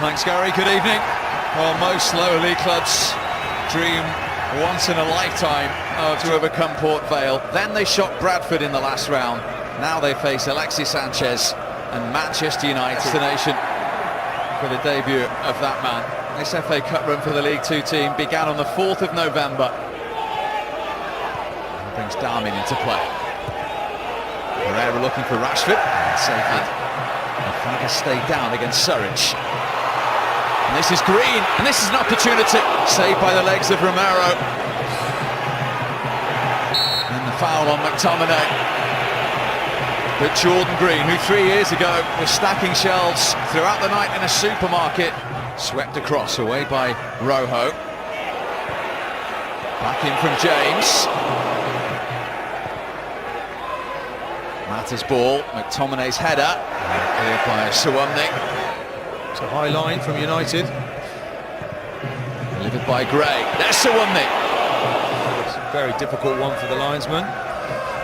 Thanks, Gary. Good evening. Well, most lower league clubs dream once in a lifetime to overcome Port Vale. Then they shocked Bradford in the last round. Now they face Alexis Sanchez and Manchester United. Destination for the debut of that man. This FA Cup run for the League Two team began on the 4th of November. And brings Darmin into play. Herrera looking for Rashford. Safely. Fraga stayed down against Surridge. And this is Green, and this is an opportunity. Saved by the legs of Romero. And the foul on McTominay. But Jordan Green, who 3 years ago was stacking shelves throughout the night in a supermarket, swept across, away by Rojo. Back in from James. Mata's ball, McTominay's header. Cleared by Suwamni. It's a high line from United. Delivered by Gray. There's Suwamni. It's a very difficult one for the linesman.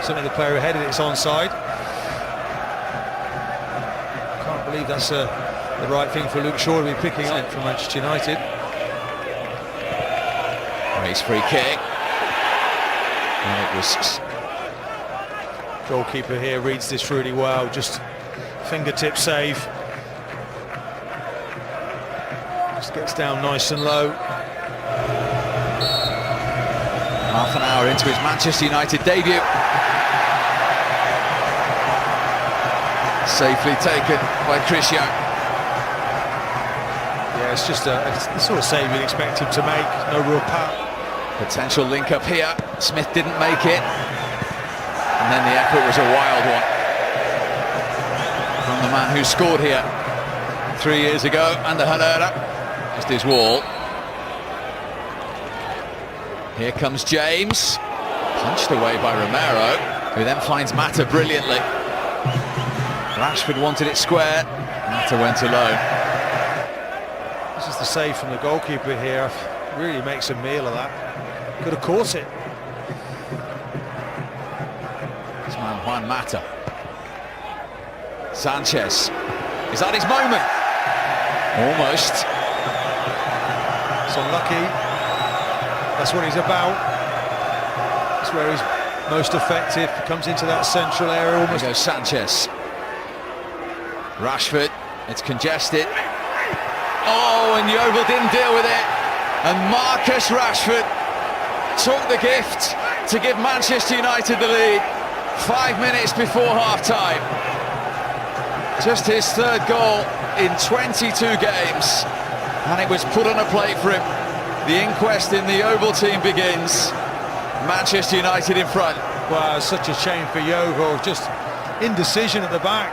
Certainly the player who headed it's onside. Can't believe that's the right thing for Luke Shaw to be picking up from Manchester United. Gray's free kick. And it was... Goalkeeper here reads this really well, just fingertip save. Just gets down nice and low. Half an hour into his Manchester United debut. Safely taken by Cristiano. Yeah, it's just a sort of save you'd expect him to make. No real power. Potential link up here. Smith didn't make it. And then the effort was a wild one from the man who scored here 3 years ago, under Herrera. Just his wall. Here comes James, punched away by Romero, who then finds Mata brilliantly. Rashford wanted it square, Mata went alone. This is the save from the goalkeeper here. Really makes a meal of that. Could have caught it. Juan Mata. Sanchez. Is that his moment? Almost. It's unlucky. That's what he's about. That's where he's most effective. Comes into that central area almost. There goes Sanchez. Rashford. It's congested. Oh, and Yeovil didn't deal with it. And Marcus Rashford took the gift to give Manchester United the lead. 5 minutes before half-time. Just his third goal in 22 games. And it was put on a plate for him. The inquest in the Yeovil team begins. Manchester United in front. Wow, it's such a shame for Yeovil. Just indecision at the back.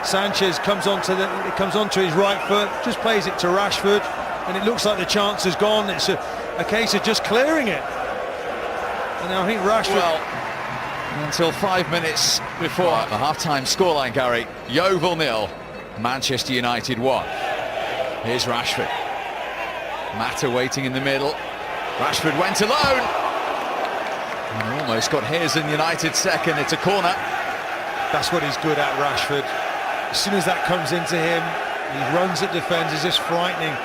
Sanchez comes onto his right foot, just plays it to Rashford, and it looks like the chance is gone. It's a case of just clearing it. And I think Rashford... Well, until 5 minutes before the half-time scoreline, Gary. Yeovil 0, Manchester United 1. Here's Rashford. Mata waiting in the middle. Rashford went alone. And almost got his in United second. It's a corner. That's what he's good at, Rashford. As soon as that comes into him, he runs at defenders, just frightening.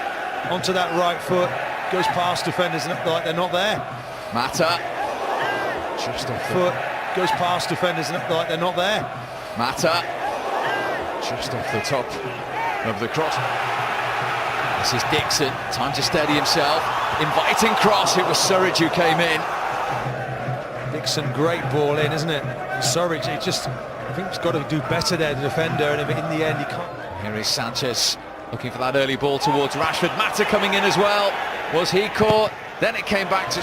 Onto that right foot, goes past defenders like they're not there. Mata. Just off foot. Goes past defenders like they're not there. Mata, just off the top of the cross. This is Dixon, time to steady himself. Inviting cross, it was Surridge who came in. Dixon, great ball in, isn't it? Surridge, I think he's got to do better there, the defender, and in the end he can't. Here is Sanchez, looking for that early ball towards Rashford. Mata coming in as well. Was he caught? Then it came back to...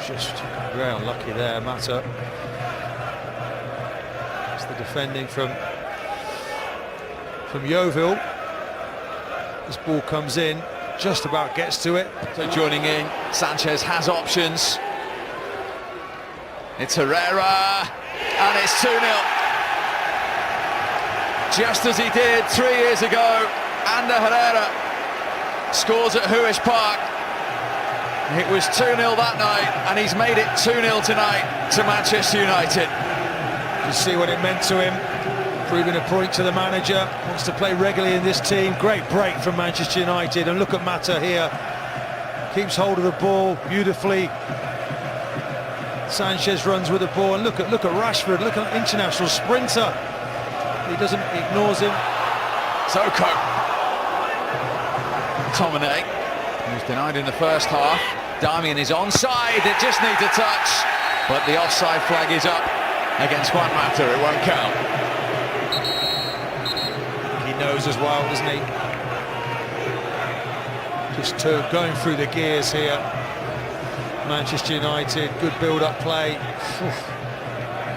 Just very unlucky there, Mata. Defending from Yeovil. This ball comes in, just about gets to it. So joining in, Sanchez has options. It's Herrera, and it's 2-0. Just as he did 3 years ago, Ander Herrera scores at Huish Park. It was 2-0 that night, and he's made it 2-0 tonight to Manchester United. You see what it meant to him. proving a point to the manager, wants to play regularly in this team. Great break from Manchester United, and look at Mata here, keeps hold of the ball beautifully. Sanchez runs with the ball, and look at Rashford, look at international sprinter. He ignores him. Zoko. Tomine, he was denied in the first half. Darmian is onside, it just needs a touch, but the offside flag is up against Juan Mata, it won't count. He knows as well, doesn't he? Just going through the gears here. Manchester United, good build-up play.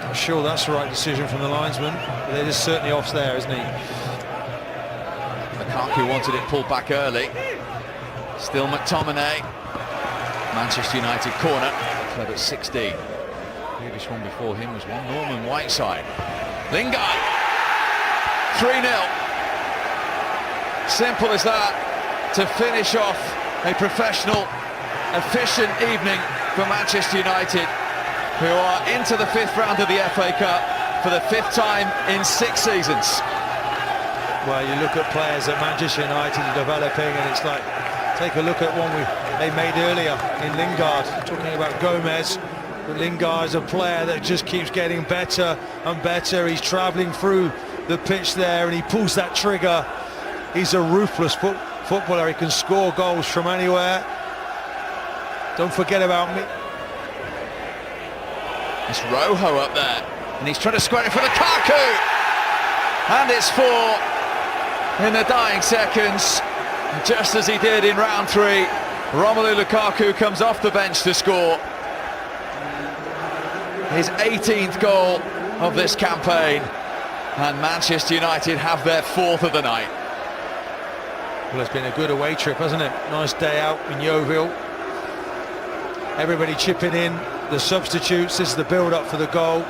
Not sure that's the right decision from the linesman, but it is certainly off there, isn't he? Lukaku wanted it pulled back early. Still McTominay. Manchester United corner, club at 16. The previous one before him was one Norman Whiteside. Lingard, 3-0. Simple as that to finish off a professional, efficient evening for Manchester United, who are into the 5th round of the FA Cup for the 5th time in 6 seasons. Well, you look at players that Manchester United are developing, and it's like, take a look at one they made earlier in Lingard, talking about Gomez. But Lingard is a player that just keeps getting better and better. He's travelling through the pitch there, and he pulls that trigger. He's a ruthless footballer. He can score goals from anywhere. Don't forget about me. It's Rojo up there, and he's trying to square it for Lukaku, and it's 4 in the dying seconds, just as he did in round 3. Romelu Lukaku comes off the bench to score his 18th goal of this campaign, and Manchester United have their 4th of the night. Well, it's been a good away trip, hasn't it? Nice day out in Yeovil. Everybody chipping in, the substitutes, this is the build-up for the goal.